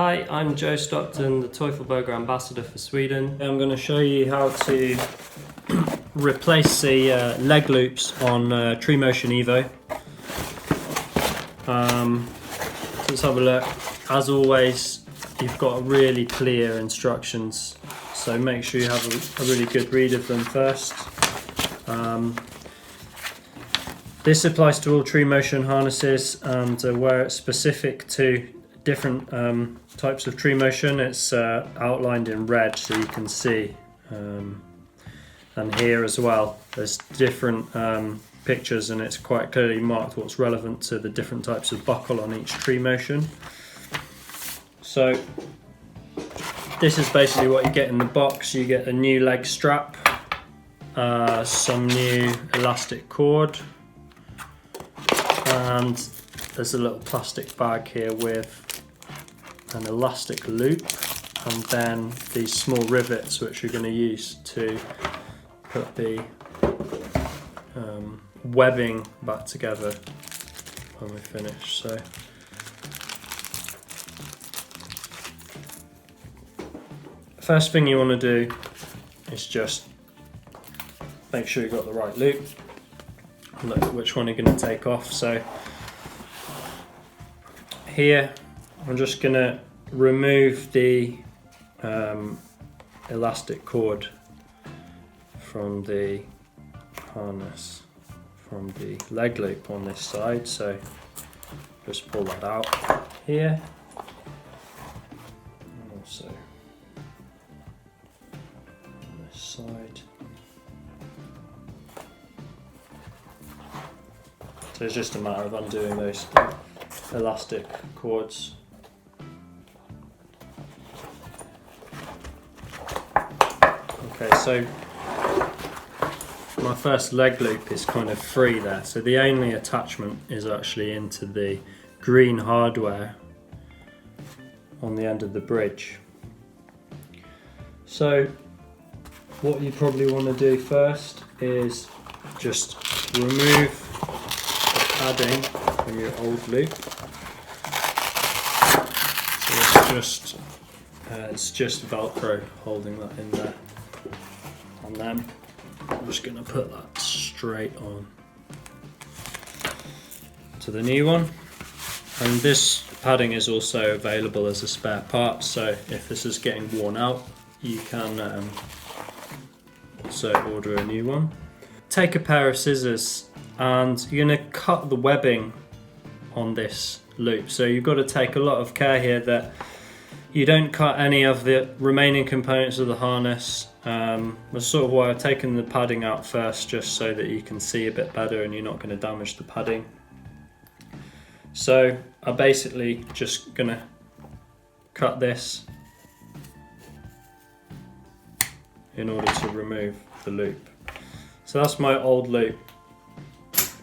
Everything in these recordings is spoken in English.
Hi, I'm Joe Stockton, the Teufelberger Ambassador for Sweden. I'm going to show you how to replace the leg loops on treeMOTION Evo. Let's have a look. As always, you've got really clear instructions, so make sure you have a really good read of them first. This applies to all treeMOTION harnesses, and where it's specific to different types of treeMOTION, it's outlined in red so you can see. And here as well, there's different pictures, and it's quite clearly marked what's relevant to the different types of buckle on each treeMOTION. So this is basically what you get in the box. You get a new leg strap, some new elastic cord, and there's a little plastic bag here with an elastic loop, and then these small rivets which you're going to use to put the webbing back together when we finish. So first thing you want to do is just make sure you've got the right loop. Look at which one you're going to take off. So here I'm just going to remove the elastic cord from the harness, from the leg loop on this side. So just pull that out here, and also on this side. So it's just a matter of undoing those elastic cords. Okay, so my first leg loop is kind of free there, so the only attachment is actually into the green hardware on the end of the bridge. So what you probably want to do first is just remove padding from your old loop. So it's just Velcro holding that in there, and then I'm just going to put that straight on to the new one. And this padding is also available as a spare part, so if this is getting worn out, you can also order a new one. Take a pair of scissors and you're going to cut the webbing on this loop. So you've got to take a lot of care here that you don't cut any of the remaining components of the harness. That's sort of why I've taken the padding out first, just so that you can see a bit better and you're not going to damage the padding. So I'm basically just going to cut this in order to remove the loop. So that's my old loop.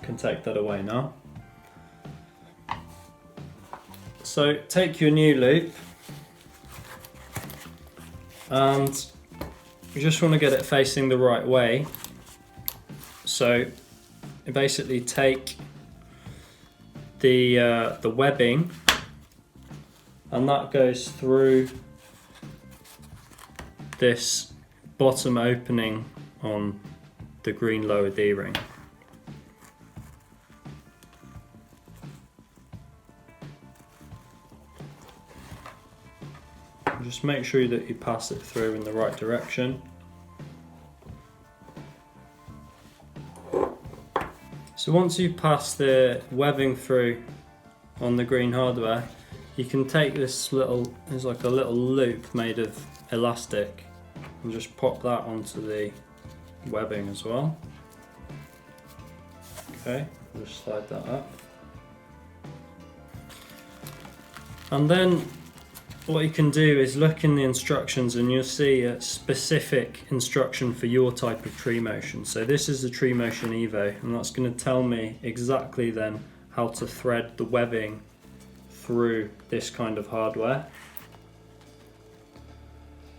Can take that away now. So take your new loop, and you just want to get it facing the right way. So you basically take the webbing, and that goes through this bottom opening on the green lower D-ring. Just make sure that you pass it through in the right direction. So once you pass the webbing through on the green hardware, you can take this little, there's like a little loop made of elastic, and just pop that onto the webbing as well. Okay, just slide that up. And then what you can do is look in the instructions, and you'll see a specific instruction for your type of treeMOTION. So this is the treeMOTION Evo, and that's going to tell me exactly then how to thread the webbing through this kind of hardware.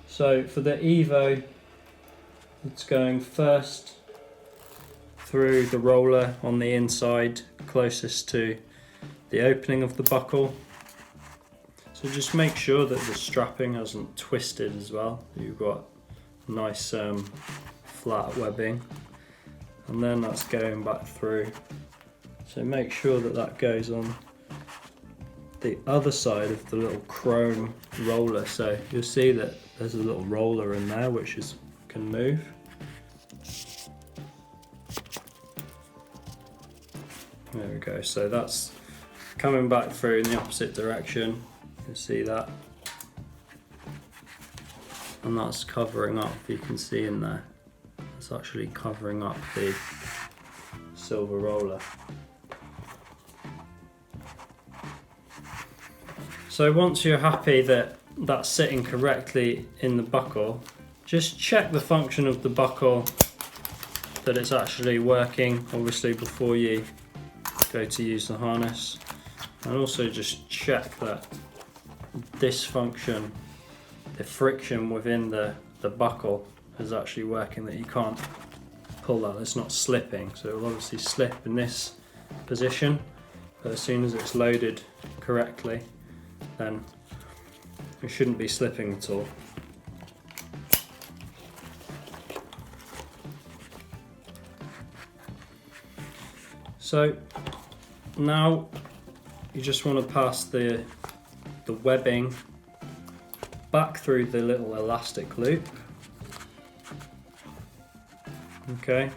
So for the Evo, it's going first through the roller on the inside closest to the opening of the buckle. So just make sure that the strapping hasn't twisted as well. You've got nice flat webbing, and then that's going back through. So make sure that that goes on the other side of the little chrome roller. So you'll see that there's a little roller in there which can move. There we go. So that's coming back through in the opposite direction. You can see that. And that's covering up, you can see in there. It's actually covering up the silver roller. So once you're happy that that's sitting correctly in the buckle, just check the function of the buckle, that it's actually working, obviously, before you go to use the harness. And also just check that this function, the friction within the buckle, is actually working, that you can't pull that, it's not slipping. So it will obviously slip in this position, but as soon as it's loaded correctly, then it shouldn't be slipping at all. So now you just want to pass the webbing back through the little elastic loop. Okay.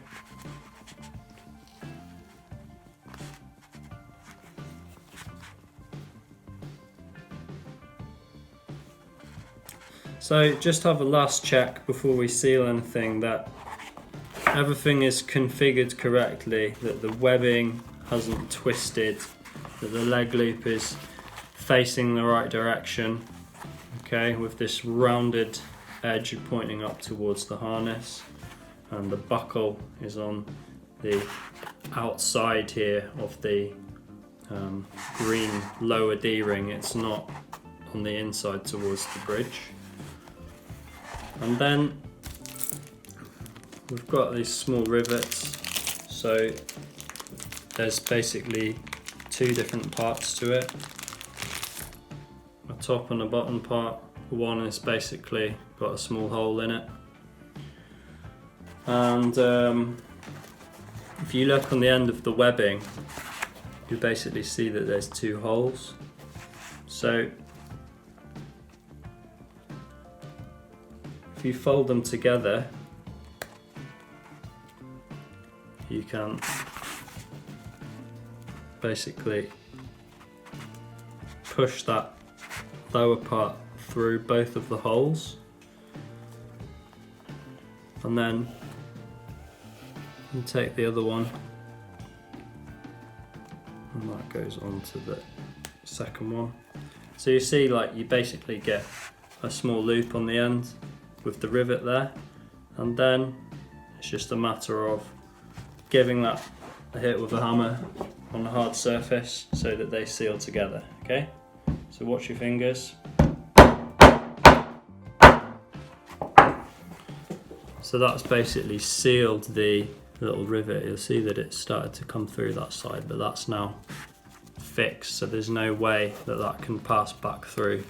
So just have a last check before we seal anything, that everything is configured correctly, that the webbing hasn't twisted, that the leg loop is facing the right direction, okay, with this rounded edge pointing up towards the harness, and the buckle is on the outside here of the green lower D-ring, it's not on the inside towards the bridge. And then we've got these small rivets, so there's basically two different parts to it, a top and a bottom part. One is basically got a small hole in it, and if you look on the end of the webbing, you basically see that there's two holes. So if you fold them together, you can basically push that lower part through both of the holes, and then you take the other one and that goes on to the second one. So you see, like, you basically get a small loop on the end with the rivet there, and then it's just a matter of giving that a hit with a hammer on a hard surface so that they seal together. Okay, so watch your fingers. So that's basically sealed the little rivet. You'll see that it started to come through that side, but that's now fixed, so there's no way that that can pass back through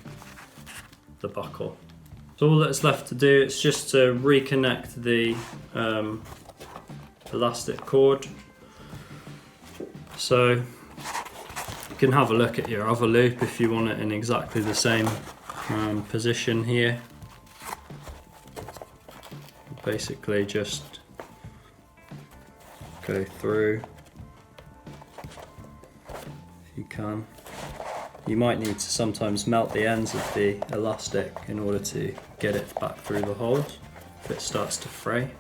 the buckle. So all that's left to do is just to reconnect the elastic cord. So you can have a look at your other loop if you want it in exactly the same position here. Basically just go through if you can. You might need to sometimes melt the ends of the elastic in order to get it back through the holes if it starts to fray.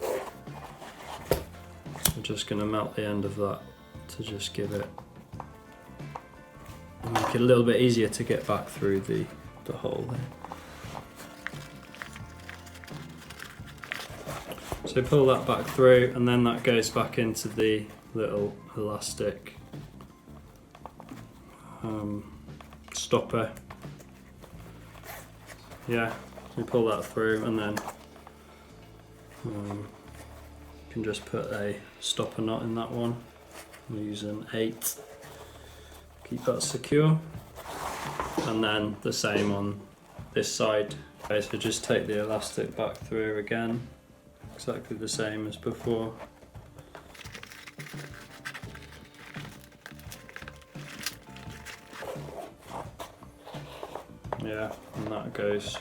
I'm just going to melt the end of that to just give it, make it a little bit easier to get back through the hole there. So pull that back through, and then that goes back into the little elastic stopper. Yeah, you pull that through, and then you can just put a stopper knot in that one. We'll use an 8. Keep that secure. and then the same on this side. Okay, so just take the elastic back through again, exactly the same as before. Yeah, and that goes.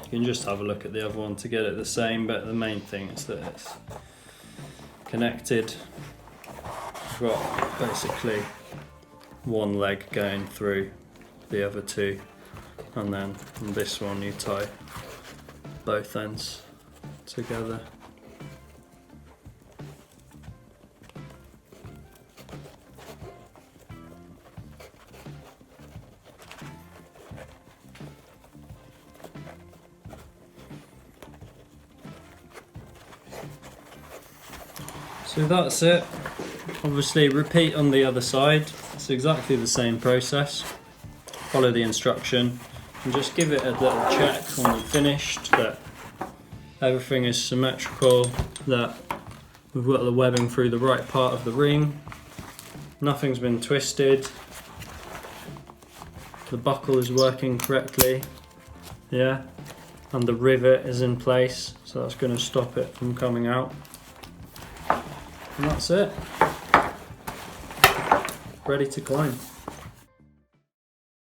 You can just have a look at the other one to get it the same, but the main thing is that it's connected. You've got basically one leg going through the other two, and then on this one you tie both ends together. So that's it. Obviously repeat on the other side. It's exactly the same process. Follow the instruction and just give it a little check when you've finished that everything is symmetrical, that we've got the webbing through the right part of the ring, nothing's been twisted, the buckle is working correctly, yeah, and the rivet is in place, so that's going to stop it from coming out. And that's it. Ready to climb.